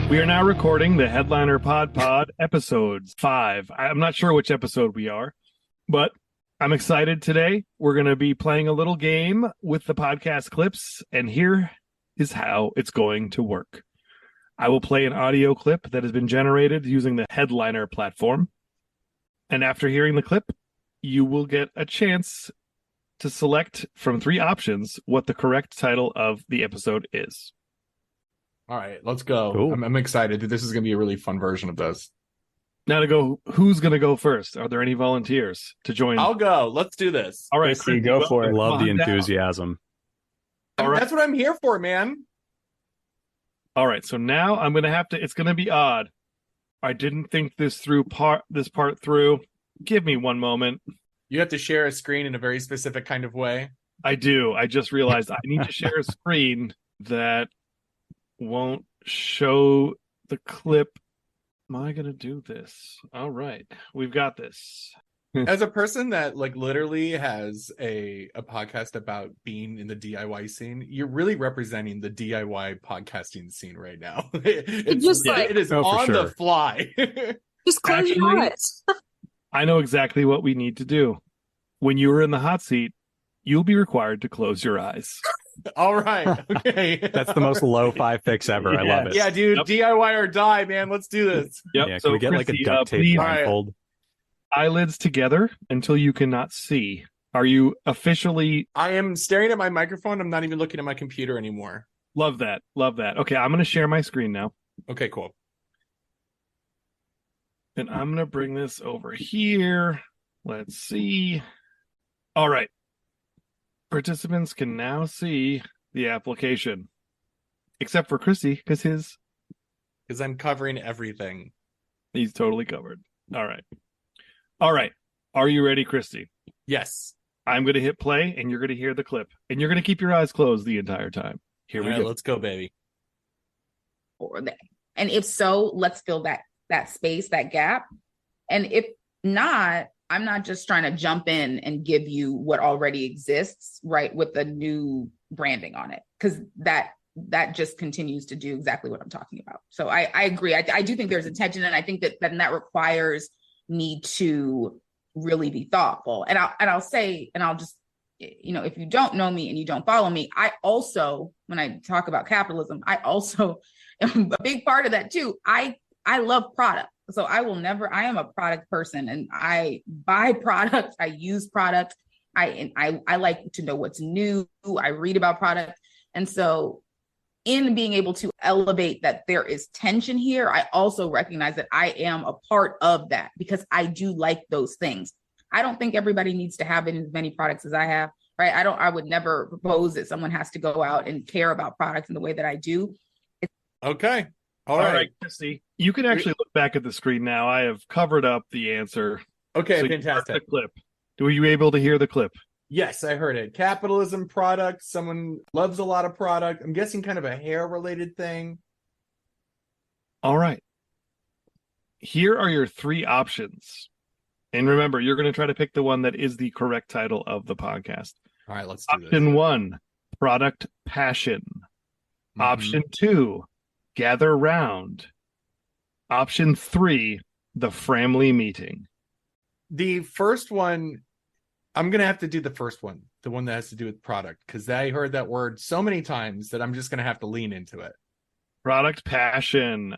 We are now recording the Headliner PodPod episodes 5. I'm not sure which episode we are, but I'm excited today. We're going to be playing a little game with the podcast clips, and here is how it's going to work. I will play an audio clip that has been generated using the Headliner platform, and after hearing the clip, you will get a chance to select from 3 options what the correct title of the episode is. All right, let's go. Cool. I'm excited. This is going to be a really fun version of this. Now to go, who's going to go first? Are there any volunteers to join? I'll go. Let's do this. All right, Christy, go for it. Come Love the on down. enthusiasm. I mean, All right. That's what I'm here for, man. All right, so now I'm going to have to, it's going to be odd. I didn't think this part through. Give me one moment. You have to share a screen in a very specific kind of way. I do. I just realized I need to share a screen that won't show the clip. Am I going to do this? All right, we've got this. As a person that literally has a podcast about being in the DIY scene, you're really representing the DIY podcasting scene right now. It is on the fly. Just close your eyes. I know exactly what we need to do. When you are in the hot seat, you'll be required to close your eyes. All right. Okay. That's the most lo-fi fix ever. I love it. Yeah, dude. Yep. DIY or die, man. Let's do this. Yep. Yeah, can So we get Christy, like a duct tape please, blindfold? eyelids together until you cannot see. Are you officially? I am staring at my microphone. I'm not even looking at my computer anymore. Love that. Love that. Okay, I'm going to share my screen now. Okay, cool. And I'm going to bring this over here. Let's see. All right. Participants can now see the application. Except for Christy, because Because I'm covering everything. he's totally covered. All right. All right. Are you ready, Christy? Yes. I'm going to hit play, and you're going to hear the clip. And you're going to keep your eyes closed the entire time. Here we All right, go. let's go, baby. Or that. And if so, let's fill that space, that gap. And if not, I'm not just trying to jump in and give you what already exists, right, with the new branding on it, because that just continues to do exactly what I'm talking about. So I agree. I do think there's intention, and I think that requires me to really be thoughtful. And I'll say, and I'll just, if you don't know me and you don't follow me, I also, when I talk about capitalism, I also am a big part of that too. I love product. So I am a product person, and I buy product, I use product. I like to know what's new. I read about product. And so in being able to elevate that there is tension here, I also recognize that I am a part of that because I do like those things. I don't think everybody needs to have as many products as I have, right? I would never propose that someone has to go out and care about products in the way that I do. Okay. All All right. right, Christy. You can actually look back at the screen now. I have covered up the answer. Okay, So you heard fantastic. the clip. Were you able to hear the clip? Yes, I heard it. Capitalism product. Someone loves a lot of product. I'm guessing kind of a hair-related thing. All right. Here are your 3 options. And remember, you're going to try to pick the one that is the correct title of the podcast. All right, let's do this. Option 1, product passion. Mhm. Option 2, gather round. Option 3, the family meeting. The first one, I'm going to have to do the first one, the one that has to do with product, because I heard that word so many times that I'm just going to have to lean into it. Product passion.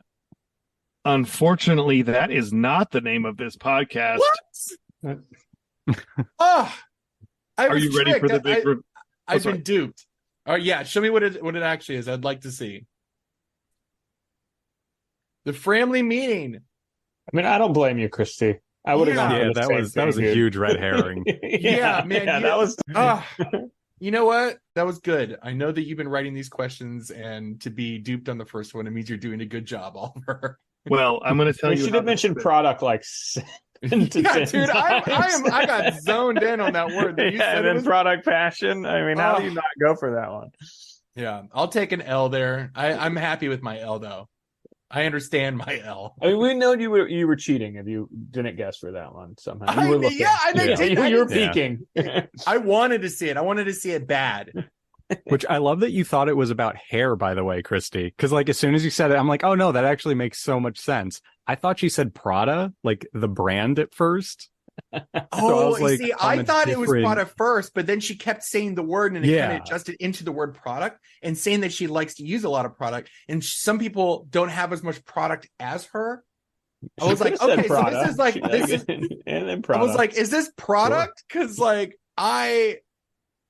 Unfortunately, that is not the name of this podcast. What? Oh, Are you ready for the big? I've sorry. been duped. Oh yeah, show me what it actually is. I'd like to see. The family meeting. I mean, I don't blame you, Christy. I would have Yeah. gone. Yeah, for the that same was thing, a dude. huge red herring. Yeah, man, Yeah, that was. You know what? That was good. I know that you've been writing these questions, and to be duped on the first one, it means you're doing a good job, Oliver. Well, I'm going to tell We you. should how have mentioned this- product like. Yeah, dude, I got zoned in on that word. That you Yeah, said and it then was- product passion. I mean, how do Oh. you not go for that one? Yeah, I'll take an L there. I'm happy with my L though. I understand my L. I mean, we know you were cheating if you didn't guess for that one somehow. I You were mean, looking. yeah, I did. You were Yeah. peeking. I wanted to see it. I wanted to see it bad. Which I love that you thought it was about hair, by the way, Christy. Because like as soon as you said it, I'm like, oh no, that actually makes so much sense. I thought she said Prada, like the brand at first. Oh, so see, I thought it was Prada first, but then she kept saying the word and it kind of adjusted into the word product and saying that she likes to use a lot of product. And some people don't have as much product as her. I was like, okay, so this is like, and then Prada. I was like, is this product? Because like, I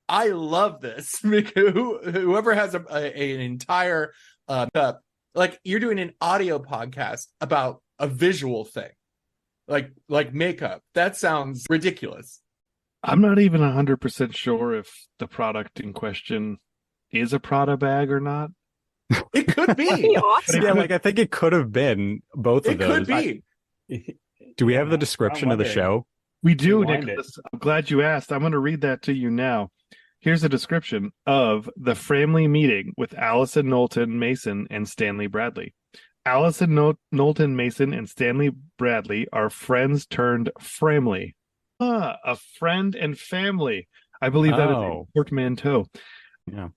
love this. Whoever has an entire, like you're doing an audio podcast about a visual thing. Like makeup. That sounds ridiculous. I'm not even 100% sure if the product in question is a Prada bag or not. It could be. Awesome. Yeah, like I think it could have been both of those. It could be. Do we have the description of the show? We do, Nicholas. I'm glad you asked. I'm going to read that to you now. Here's a description of the Framley meeting with Allison Knowlton Mason and Stanley Bradley. Allison Knowlton Mason and Stanley Bradley are friends turned Framley. A friend and family. I believe that is a portmanteau. Yeah.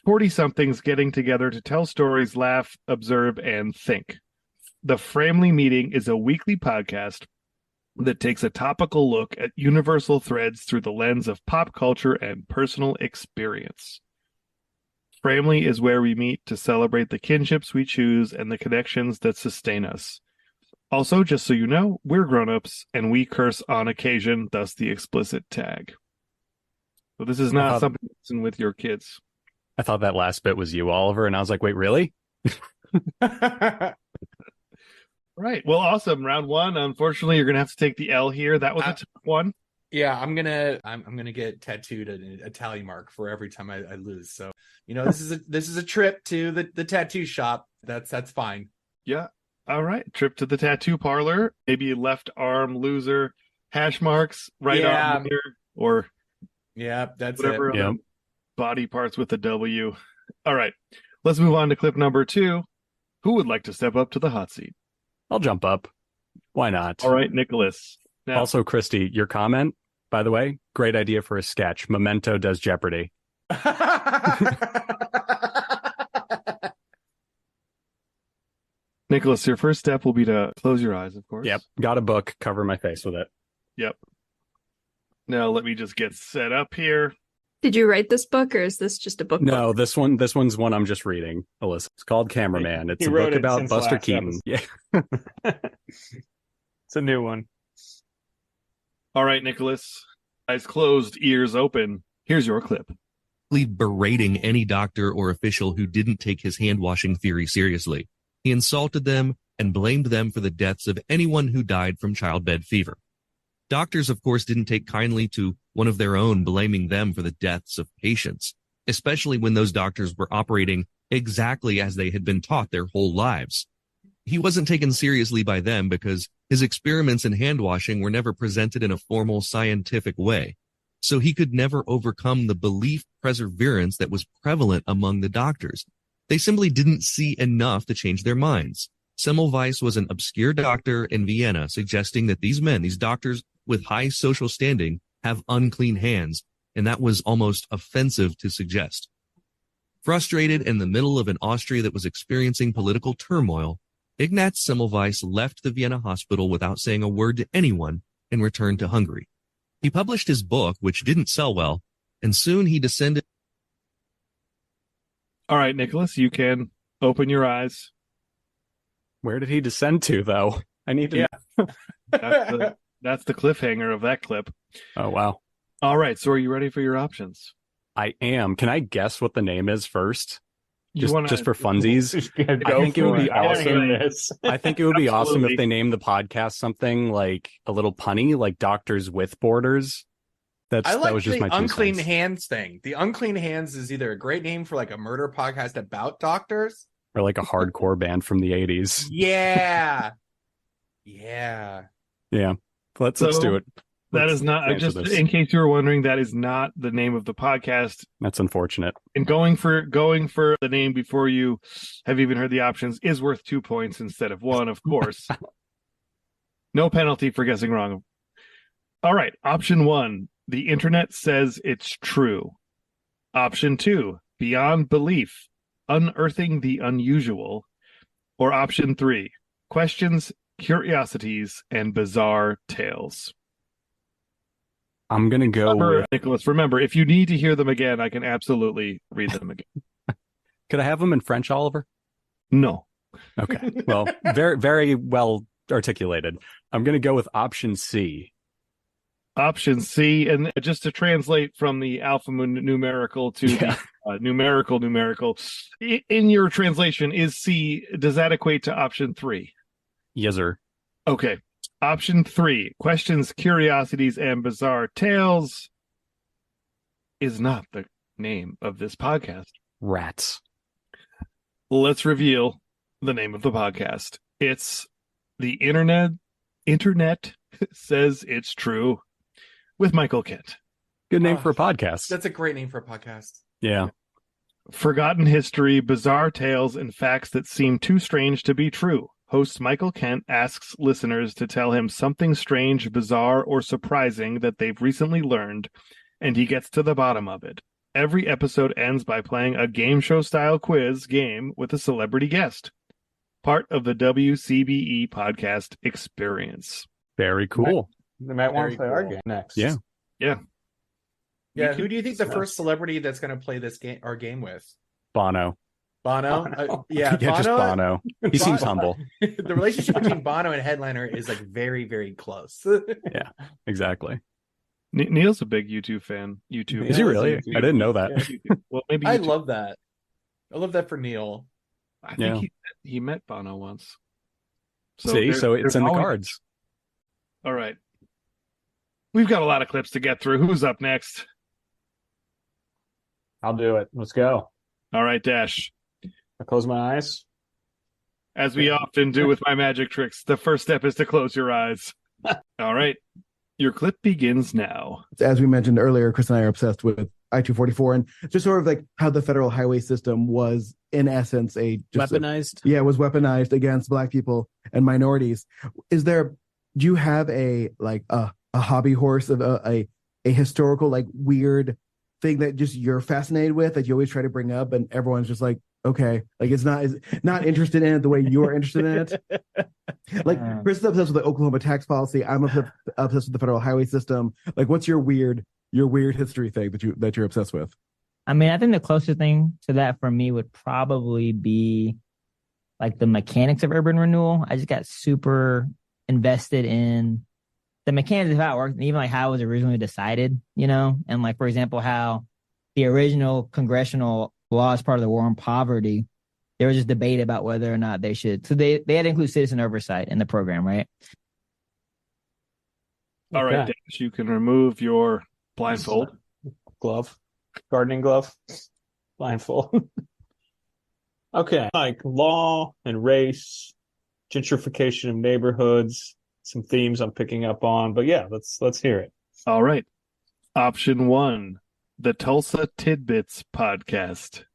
40-somethings getting together to tell stories, laugh, observe, and think. The Framley Meeting is a weekly podcast that takes a topical look at universal threads through the lens of pop culture and personal experience. Framley is where we meet to celebrate the kinships we choose and the connections that sustain us. Also, just so you know, we're grown-ups and we curse on occasion, thus the explicit tag. So this is not something to listen with your kids. I thought that last bit was you, Oliver, and I was like, wait, really? Right. Well, awesome. Round one. Unfortunately, you're going to have to take the L here. That was a tough one. Yeah, I'm gonna get tattooed a tally mark for every time I lose. So this is a trip to the tattoo shop. That's fine. Yeah. All right. Trip to the tattoo parlor. Maybe left arm loser hash marks, right arm winner, or that's whatever it. Body parts with a W. All right. Let's move on to clip number 2. Who would like to step up to the hot seat? I'll jump up. Why not? All right, Nicholas. Now, also, Christy, your comment, by the way, great idea for a sketch. Memento does Jeopardy. Nicholas, your first step will be to close your eyes, of course. Yep. Got a book. Cover my face with it. Yep. Now let me just get set up here. Did you write this book, or is this just a book? No, this one's one I'm just reading, Alyssa. It's called Cameraman. It's a book about Buster Keaton. Yeah. It's a new one. All right, Nicholas. Eyes closed, ears open. Here's your clip. Berating any doctor or official who didn't take his hand-washing theory seriously. He insulted them and blamed them for the deaths of anyone who died from childbed fever. Doctors, of course, didn't take kindly to one of their own blaming them for the deaths of patients, especially when those doctors were operating exactly as they had been taught their whole lives. He wasn't taken seriously by them because his experiments in hand washing were never presented in a formal scientific way. So he could never overcome the belief perseverance that was prevalent among the doctors. They simply didn't see enough to change their minds. Semmelweis was an obscure doctor in Vienna suggesting that these doctors with high social standing, have unclean hands, and that was almost offensive to suggest. Frustrated in the middle of an Austria that was experiencing political turmoil, Ignaz Semmelweis left the Vienna hospital without saying a word to anyone and returned to Hungary. He published his book, which didn't sell well, and soon he descended. All right, Nicholas, you can open your eyes. Where did he descend to, though? I need to know. That's the cliffhanger of that clip. Oh, wow. All right. So are you ready for your options? I am. Can I guess what the name is first? Just for funsies? I think it would be awesome. I think it would be awesome if they named the podcast something like a little punny, like Doctors with Borders. That was just my unclean hands thing. The unclean hands is either a great name for like a murder podcast about doctors, or like a hardcore band from the 80s. Yeah. Let's do it. That is not, in case you were wondering, that is not the name of the podcast. That's unfortunate. And going for the name before you have even heard the options is worth 2 points instead of 1, of course. No penalty for guessing wrong. All right. Option 1. The internet says it's true. Option 2, Beyond Belief, Unearthing the Unusual. Or option 3, Questions, Curiosities, and Bizarre Tales. I'm going to go with... Nicholas, remember, if you need to hear them again, I can absolutely read them again. Could I have them in French, Oliver? No. Okay. Well, very, very well articulated. I'm going to go with option C. Option C, and just to translate from the alphanumerical to the numerical, in your translation, is C, does that equate to option 3? Yes, sir. Okay. Option 3, Questions, Curiosities, and Bizarre Tales is not the name of this podcast. Rats. Let's reveal the name of the podcast. It's The Internet Says It's True with Michael Kent. Good name for a podcast. That's a great name for a podcast. Yeah. Forgotten history, bizarre tales, and facts that seem too strange to be true. Host Michael Kent asks listeners to tell him something strange, bizarre, or surprising that they've recently learned, and he gets to the bottom of it. Every episode ends by playing a game show style quiz game with a celebrity guest. Part of the WCBE podcast experience. Very cool. They might want to play our game next. Yeah. Yeah. Who do you think the first celebrity that's going to play this game, our game with? Bono. Bono? Yeah, Bono, just Bono. He seems humble. The relationship between Bono and Headliner is like very, very close. Yeah, exactly. Neil's a big YouTube fan. Is he really? I didn't know that. Yeah. Well, maybe I love that. I love that for Neil. I think he met Bono once. So it's in the cards. All right. We've got a lot of clips to get through. Who's up next? I'll do it. Let's go. All right, Dash. I close my eyes. As we often do with my magic tricks, the first step is to close your eyes. All right. Your clip begins now. As we mentioned earlier, Chris and I are obsessed with I-244 and just sort of like how the federal highway system was, in essence, weaponized. Was weaponized against Black people and minorities. Do you have a hobby horse of a historical, like, weird thing that just you're fascinated with that you always try to bring up and everyone's just like, okay, like it's not interested in it the way you're interested in it? Like, Chris is obsessed with the Oklahoma tax policy. I'm obsessed with the federal highway system. Like, what's your weird history thing that you're obsessed with? I mean, I think the closest thing to that for me would probably be like the mechanics of urban renewal. I just got super invested in the mechanics of how it worked and even like how it was originally decided, and like, for example, how the original congressional law as part of the war on poverty, there was just debate about whether or not they should. So they had to include citizen oversight in the program, right? All right, Dash, you can remove your blindfold. Glove. Gardening glove. Blindfold. Okay. Like law and race, gentrification of neighborhoods, some themes I'm picking up on. But yeah, let's hear it. All right. Option 1, the Tulsa Tidbits podcast.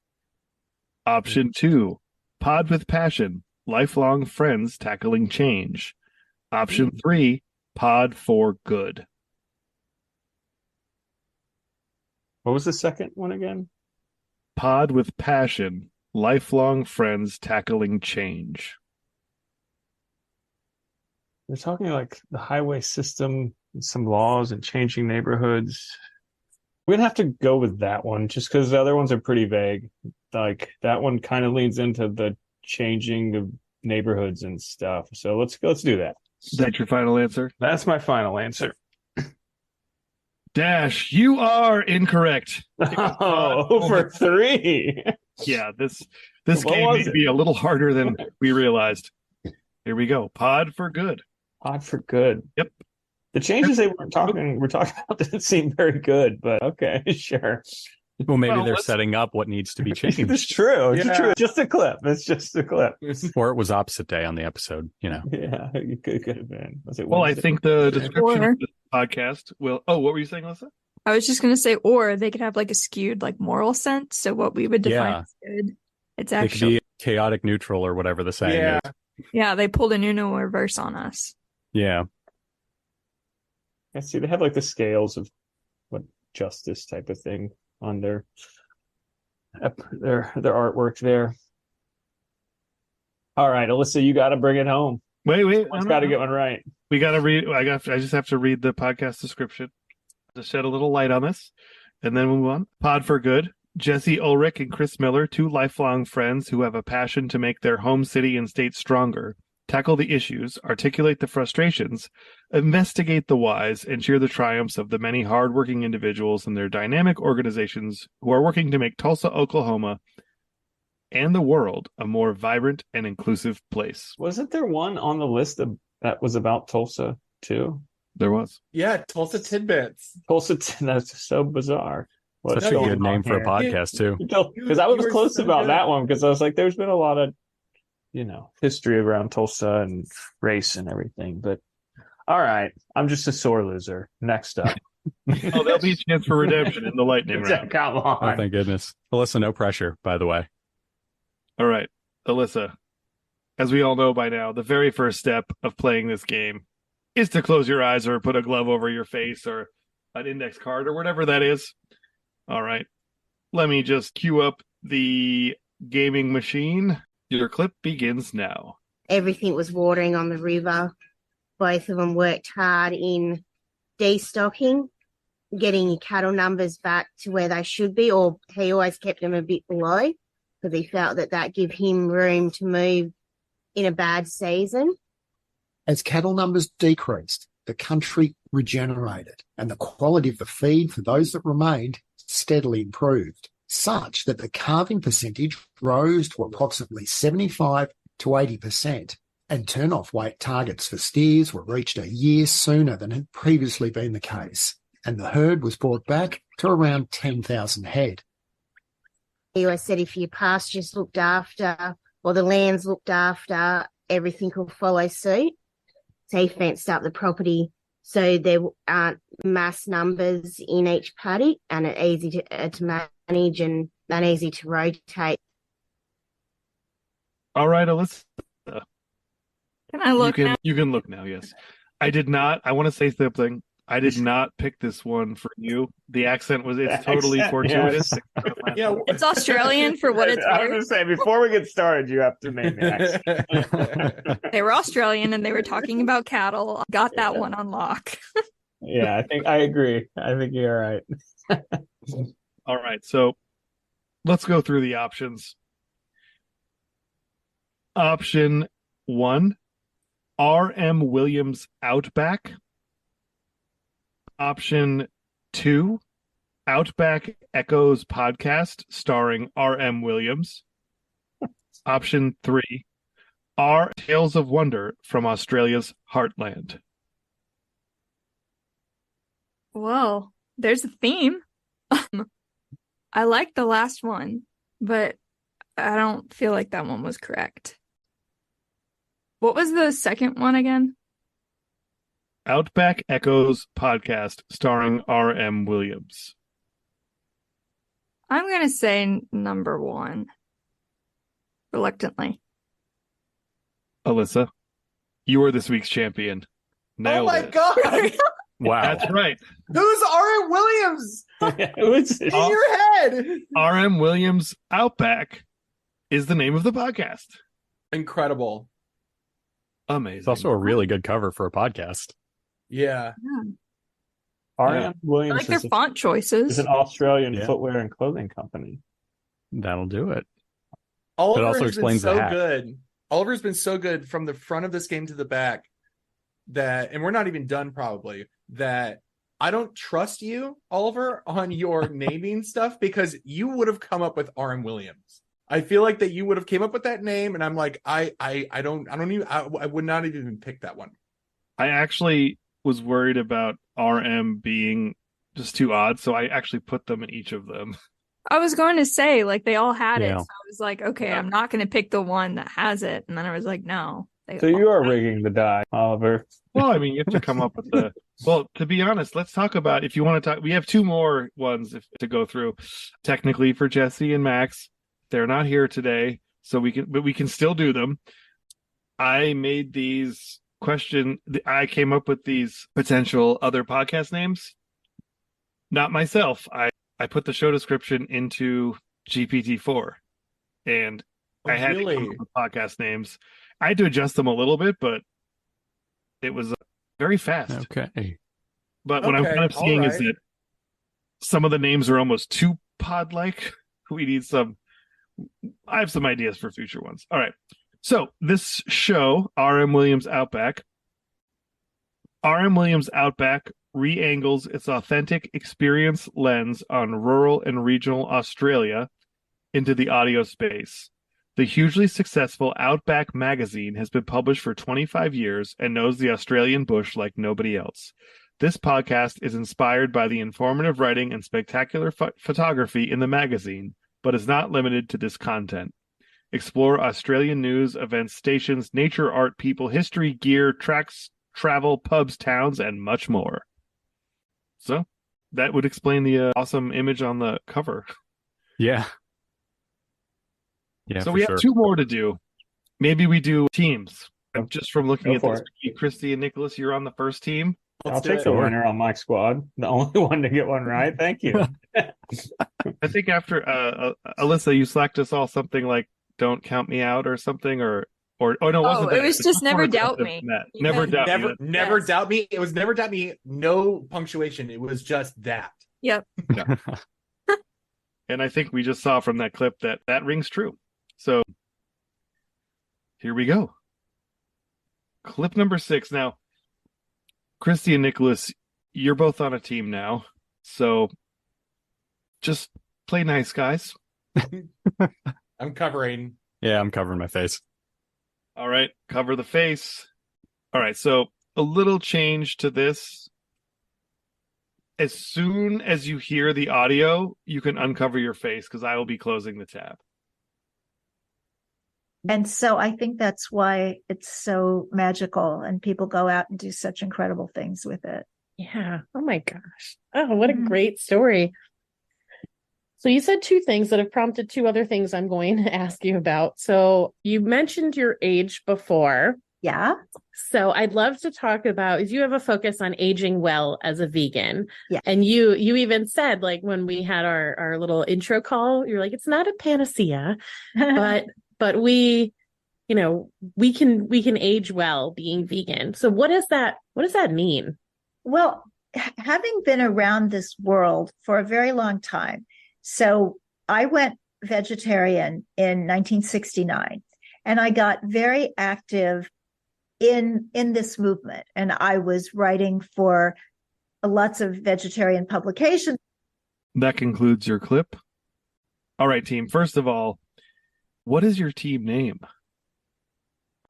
Option 2, Pod with Passion, lifelong friends tackling change. Option 3, Pod for Good. What was the second one again? Pod with Passion, lifelong friends tackling change. They're talking like the highway system, some laws and changing neighborhoods. We're going to have to go with that one just because the other ones are pretty vague. Like that one kind of leans into the changing of neighborhoods and stuff. So let's do that. Is that your final answer? That's my final answer. Dash, you are incorrect. Oh, for 3. Yeah, this game may be a little harder than we realized. Here we go. Pod for Good. Pod for Good. Yep. The changes we're talking about didn't seem very good, but okay, sure. Well, maybe they're setting up what needs to be changed. It's true. It's true. Just a clip. It's just a clip. Or it was opposite day on the episode, Yeah, it could have been. Well, I think the description of this podcast will... Oh, what were you saying, Alyssa? I was just going to say, or they could have like a skewed like moral sense. So what we would define as good, it's actually... It could be chaotic neutral or whatever the saying is. Yeah, they pulled a Nuno reverse on us. Yeah. I see they have like the scales of what justice type of thing on there. their artwork there. All right, Alyssa, you got to bring it home. Wait, Someone's got to get one right. We got to read. I just have to read the podcast description to shed a little light on this, and then we'll move on. Pod for Good. Jesse Ulrich and Chris Miller, two lifelong friends who have a passion to make their home city and state stronger, tackle the issues, articulate the frustrations, investigate the whys, and cheer the triumphs of the many hardworking individuals and their dynamic organizations who are working to make Tulsa, Oklahoma, and the world a more vibrant and inclusive place. Wasn't there one on the list that was about Tulsa too? There was. Yeah, Tulsa Tidbits. That's so bizarre. Such a good name for a podcast too. Because I was close about that one, because I was like, there's been a lot of, history around Tulsa and race and everything. But all right, I'm just a sore loser. Next up. Oh, there'll be a chance for redemption in the lightning round. Come on. Oh, thank goodness. Alyssa, no pressure, by the way. All right, Alyssa, as we all know by now, the very first step of playing this game is to close your eyes or put a glove over your face or an index card or whatever that is. All right, let me just cue up the gaming machine. Your clip begins now. Everything was watering on the river. Both of them worked hard in destocking, getting your cattle numbers back to where they should be, or he always kept them a bit below because he felt that gave him room to move in a bad season. As cattle numbers decreased, the country regenerated and the quality of the feed for those that remained steadily improved, such that the calving percentage rose to approximately 75 to 80%, and turn-off weight targets for steers were reached a year sooner than had previously been the case, and the herd was brought back to around 10,000 head. He always said if your pastures looked after or the lands looked after, everything will follow suit. So he fenced up the property so there aren't mass numbers in each paddock, and it's easy to manage and easy to rotate. All right, Alyssa. Can I look now? You can look now, yes. I want to say something. I did not pick this one for you. The accent it's totally fortuitous. Yeah. It's Australian for what it's worth. I was going to say, before we get started, you have to name the accent. They were Australian and they were talking about cattle. Got that one on lock. Yeah, I think I agree. I think you're right. All right, so let's go through the options. Option 1, R.M. Williams Outback. Option 2, Outback Echoes podcast starring R.M. Williams. Option 3, R Tales of Wonder from Australia's Heartland. Well, there's a theme. I like the last one, but I don't feel like that one was correct. What was the second one again? Outback Echoes podcast starring R.M. Williams. I'm going to say number 1. Reluctantly. Alyssa, you are this week's champion. Nailed it. God. Wow. That's right. Who's R.M. Williams? Who's in your head? R.M. Williams Outback is the name of the podcast. Incredible. Amazing. It's also a really good cover for a podcast. Yeah. R.M. Williams. I like their font choices. Is an Australian footwear and clothing company. That'll do it. Oliver it also has explains been the so hat. good. Oliver's been so good from the front of this game to the back that, and we're not even done probably, that I don't trust you, Oliver, on your naming stuff because you would have come up with R.M. Williams. I feel like that you would have came up with that name, and I'm like, I would not even pick that one. I actually was worried about RM being just too odd, so I actually put them in each of them. I was going to say, like, they all had it. Yeah. So I was like, okay, I'm not going to pick the one that has it. And then I was like, no. So you are rigging the die, Oliver. Well, I mean, you have to come up with the... Well, to be honest, let's talk about, if you want to talk, we have 2 more ones to go through. Technically for Jesse and Max, they're not here today, so we can still do them. I made these I came up with these potential other podcast names. Not myself. I put the show description into GPT-4, and I had to really? come up with podcast names. I had to adjust them a little bit, but it was very fast. Okay. But what I'm Okay, kind of seeing all is that some of the names are almost too pod-like. We need some. I have some ideas for future ones. All right. So this show, R.M. Williams Outback, re-angles its authentic experience lens on rural and regional Australia into the audio space. The hugely successful Outback magazine has been published for 25 years and knows the Australian bush like nobody else. This podcast is inspired by the informative writing and spectacular photography in the magazine, but is not limited to this content. Explore Australian news, events, stations, nature, art, people, history, gear, tracks, travel, pubs, towns, and much more. So that would explain the awesome image on the cover. Yeah. Yeah. So we have two more to do. Maybe we do teams. Just from looking at this, Christy and Nicholas, you're on the first team. I'll take the winner on my squad. The only one to get one right. Thank you. I think after Alyssa, you slacked us all something like "Don't count me out" or something, or no, it wasn't. It was just never doubt me. Never doubt me. Never doubt me. It was never doubt me. No punctuation. It was just that. Yep. Yeah. And I think we just saw from that clip that rings true. So here we go. Clip number 6. Now, Christy and Nicholas, you're both on a team now. So just play nice, guys. I'm covering. Yeah, I'm covering my face. All right, cover the face. All right, so a little change to this. As soon as you hear the audio, you can uncover your face because I will be closing the tab. And so I think that's why it's so magical and people go out and do such incredible things with it. Yeah. Oh my gosh. Oh, what a great story. So you said two things that have prompted two other things I'm going to ask you about. So you mentioned your age before. Yeah. So I'd love to talk about, is you have a focus on aging well as a vegan. Yeah. And you even said, like, when we had our little intro call, you're like, it's not a panacea, but we can age well being vegan. So what does that mean? Well, having been around this world for a very long time. So I went vegetarian in 1969 and I got very active in this movement. And I was writing for lots of vegetarian publications. That concludes your clip. All right, team. First of all, what is your team name?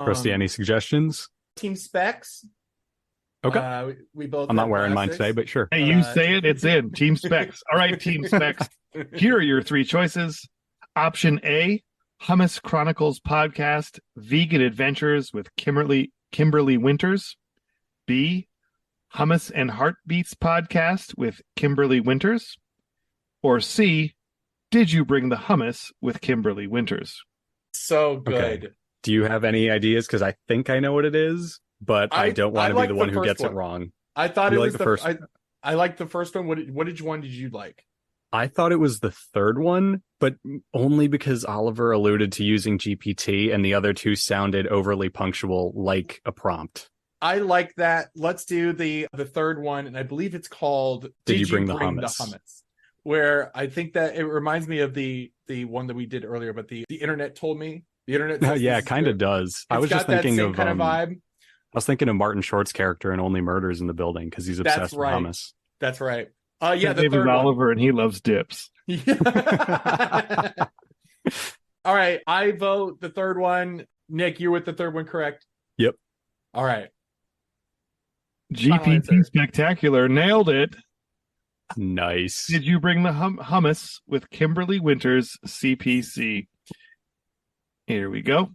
Christy, any suggestions? Team Specs. Okay. We both. I'm not wearing mine today, but sure. Hey, you say it, it's in. Team Specs. All right, Team Specs. Here are your three choices. Option A, Hummus Chronicles Podcast, Vegan Adventures with Kimberly Winters. B, Hummus and Heartbeats Podcast with Kimberly Winters. Or C, Did You Bring the Hummus with Kimberly Winters? So good. Okay. Do you have any ideas? Because I think I know what it is, but I don't want to be the one who gets it wrong. I thought it was the first. I liked the first one. Which one did you like? I thought it was the third one, but only because Oliver alluded to using GPT and the other two sounded overly punctual, like a prompt. I like that. Let's do the third one, and I believe it's called Did You Bring the Hummus? Where I think that it reminds me of the one that we did earlier, but the internet told me. The internet. Yeah, it kind of does. I was just thinking of kind of vibe. I was thinking of Martin Short's character in Only Murders in the Building because he's obsessed with hummus. That's right. Yeah, the third Oliver, and he loves dips. Yeah. All right, I vote the third one. Nick, you're with the third one, correct? Yep. All right. GPT Spectacular nailed it. Nice. Did you bring the hummus with Kimberly Winters, CPC? Here we go.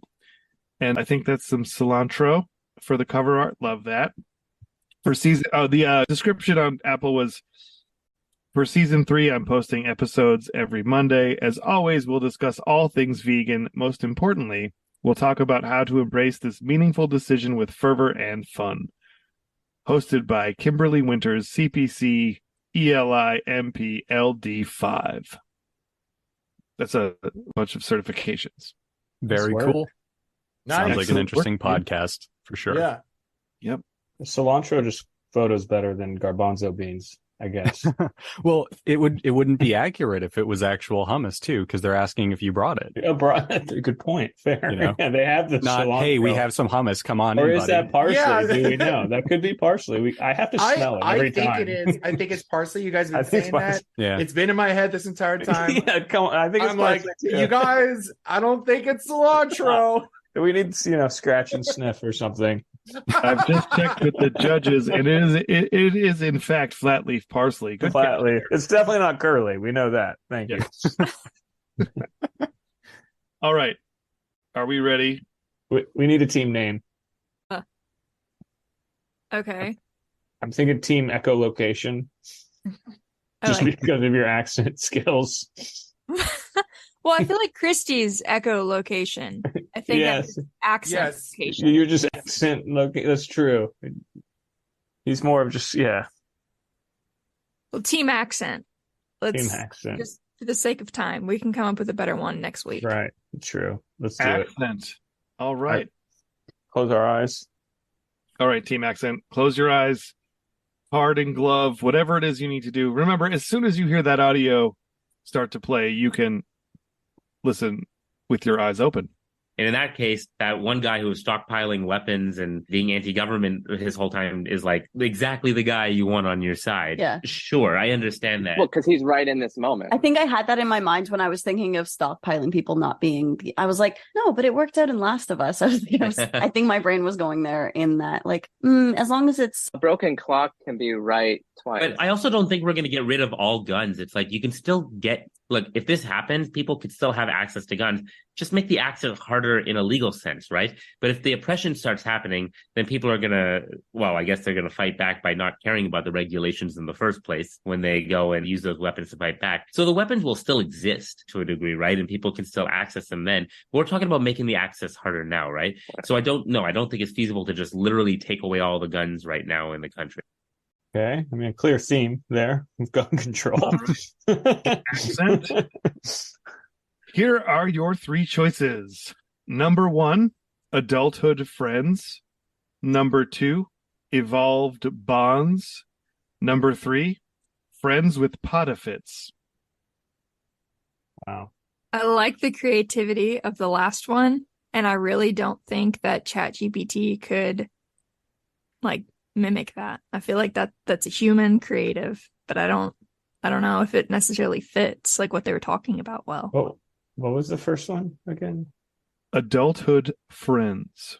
And I think that's some cilantro for the cover art. Love that. For season, the description on Apple was, for season 3, I'm posting episodes every Monday. As always, we'll discuss all things vegan. Most importantly, we'll talk about how to embrace this meaningful decision with fervor and fun. Hosted by Kimberly Winters, CPC, ELI, MP, LD5. That's a bunch of certifications. Very Nice work. cool. Nice. Sounds like an Excellent interesting work, podcast for sure. Yeah. Yep. Cilantro just photos better than garbanzo beans, I guess. Well, it wouldn't be accurate if it was actual hummus too, because they're asking if you brought it. Yeah, good point. Fair. You know? Yeah, they have the Not, cilantro. hey, we have some hummus. Come on Or in, is buddy. that parsley? Yeah. Do we know? That could be parsley. I have to smell it every I think time. it is. I think it's parsley. You guys have I been think saying that. Yeah. It's been in my head this entire time. Yeah, come on. I think it's I'm like, parsley too. you guys, I don't think it's cilantro. We need to, scratch and sniff or something. I've just checked with the judges, and it is in fact flat leaf parsley. Good Flatly. It's definitely not curly. We know that. Thank you. All right. Are we ready? We need a team name. Okay. I'm thinking Team Echolocation. Just because of your accent skills. Well, I feel like Christie's echolocation. I think Yes. that's accent Yes. location. You're just accent looking. That's true. He's more of just, Well, team accent. team accent. Just for the sake of time, we can come up with a better one next week. Right. True. Let's do it. Accent. All right. Close our eyes. All right, team accent. Close your eyes. Card and glove, whatever it is you need to do. Remember, as soon as you hear that audio start to play, you can listen with your eyes open. And in that case, that one guy who was stockpiling weapons and being anti-government his whole time is like exactly the guy you want on your side. Yeah. Sure, I understand that. Well, because he's right in this moment. I think I had that in my mind when I was thinking of stockpiling people not being. I was like, no, but it worked out in Last of Us. I think my brain was going there in that, like, as long as it's a broken clock can be right twice. But I also don't think we're going to get rid of all guns. It's like you can still get. Look, if this happens, people could still have access to guns. Just make the access harder in a legal sense, right? But if the oppression starts happening, then people are going to, well, I guess they're going to fight back by not caring about the regulations in the first place when they go and use those weapons to fight back. So the weapons will still exist to a degree, right? And people can still access them then. But we're talking about making the access harder now, right? So I don't think it's feasible to just literally take away all the guns right now in the country. Okay. I mean, a clear theme there of gun control. Accent. Here are your three choices. Number 1, adulthood friends. Number 2, evolved bonds. Number 3, friends with podifits. Wow. I like the creativity of the last one, and I really don't think that ChatGPT could mimic that. I feel like that's a human creative, but I don't know if it necessarily fits like what they were talking about well. Oh, what was the first one again? Adulthood friends.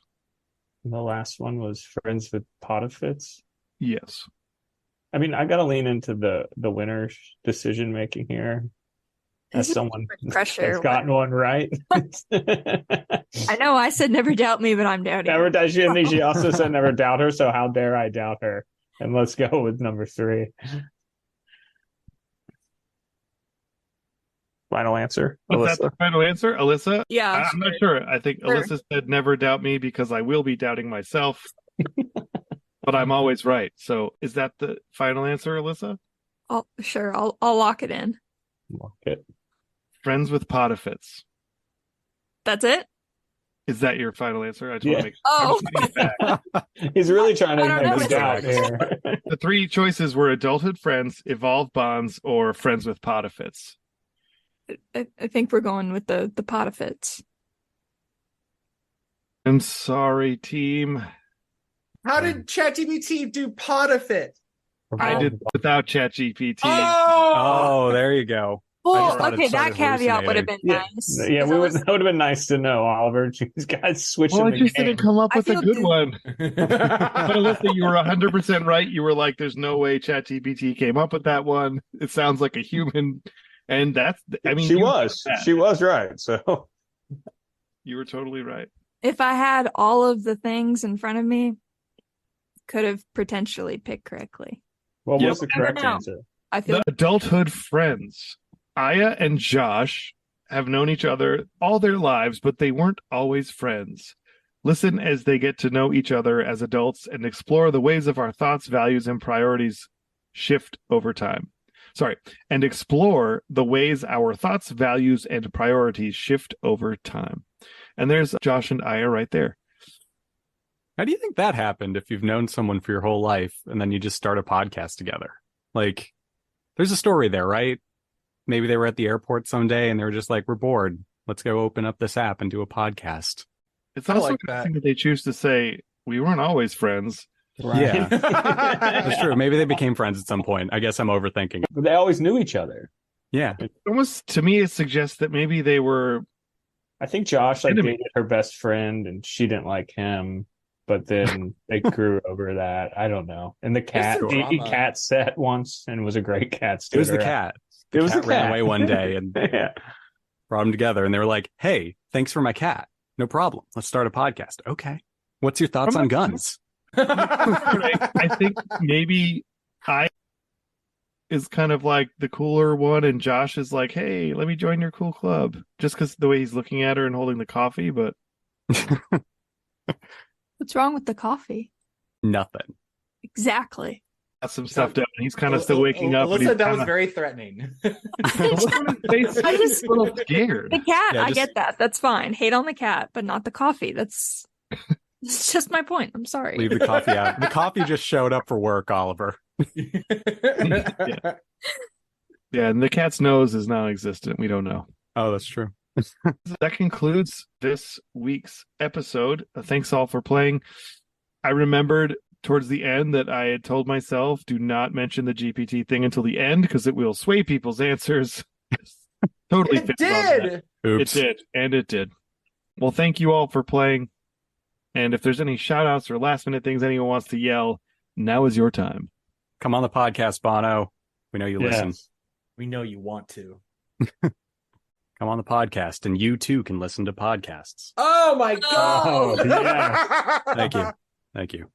And the last one was friends with podifits. Yes. I mean, I got to lean into the winner's decision making here. As someone pressure that's gotten one right. I know I said never doubt me, but I'm doubting. Never doubt. She also said never doubt her. So how dare I doubt her? And let's go with number 3. Final answer. Was that the final answer, Alyssa? Yeah. I'm not sure. I think Alyssa said never doubt me because I will be doubting myself. But I'm always right. So is that the final answer, Alyssa? Sure. I'll lock it in. Lock it. Friends with podifits. That's it? Is that your final answer? I just want to make sure. Oh. He's really trying to make us doubt here. The 3 choices were adulthood friends, evolved bonds, or friends with podifits. I think we're going with the podifits. I'm sorry, team. How did ChatGPT do podifit? I did without ChatGPT. Oh, there you go. Well, okay, that caveat would have been nice. Yeah, that would have been nice to know, Oliver. These guys switching. Well, I the just game. didn't come up with a good one. But Alyssa, you were 100% right. You were like, "There's no way ChatGPT came up with that one. It sounds like a human." And that's, I mean, she was right. So you were totally right. If I had all of the things in front of me, could have potentially picked correctly. What was the correct answer? I feel the adulthood friends. Aya and Josh have known each other all their lives, but they weren't always friends. Listen as they get to know each other as adults and explore the ways of our thoughts, values, and priorities shift over time. and explore the ways our thoughts, values, and priorities shift over time. And there's Josh and Aya right there. How do you think that happened if you've known someone for your whole life and then you just start a podcast together? Like, there's a story there, right? Maybe they were at the airport someday and they were just like, we're bored. Let's go open up this app and do a podcast. It's also interesting that they choose to say, we weren't always friends. Right. Yeah, that's true. Maybe they became friends at some point. I guess I'm overthinking. But they always knew each other. Yeah. Almost, to me, it suggests that maybe they were... I think Josh dated her best friend and she didn't like him. But then they grew over that. I don't know. And the cat, he cat sat once and was a great cat. It was the cat. The cat ran away one day and brought them together. And they were like, hey, thanks for my cat. No problem. Let's start a podcast. Okay. What's your thoughts on guns? I think maybe I is kind of like the cooler one. And Josh is like, hey, let me join your cool club. Just because the way he's looking at her and holding the coffee. But... What's wrong with the coffie? Nothing. Exactly. Got some stuff done. He's kind of still waking up. Alyssa, that was very threatening. I just a little scared. The cat, I get that. That's fine. Hate on the cat, but not the coffee. That's just my point. I'm sorry. Leave the coffee out. The coffee just showed up for work, Oliver. Yeah, and the cat's nose is non-existent. We don't know. Oh, that's true. That concludes this week's episode. Thanks all for playing. I remembered towards the end that I had told myself, do not mention the GPT thing until the end because it will sway people's answers. Totally it did. Oops. It did. And it did. Well, thank you all for playing. And if there's any shout outs or last minute things anyone wants to yell, now is your time. Come on the podcast, Bono. We know you listen. We know you want to. Come on the podcast, and you too can listen to podcasts. Oh my God. Oh, yeah. Thank you.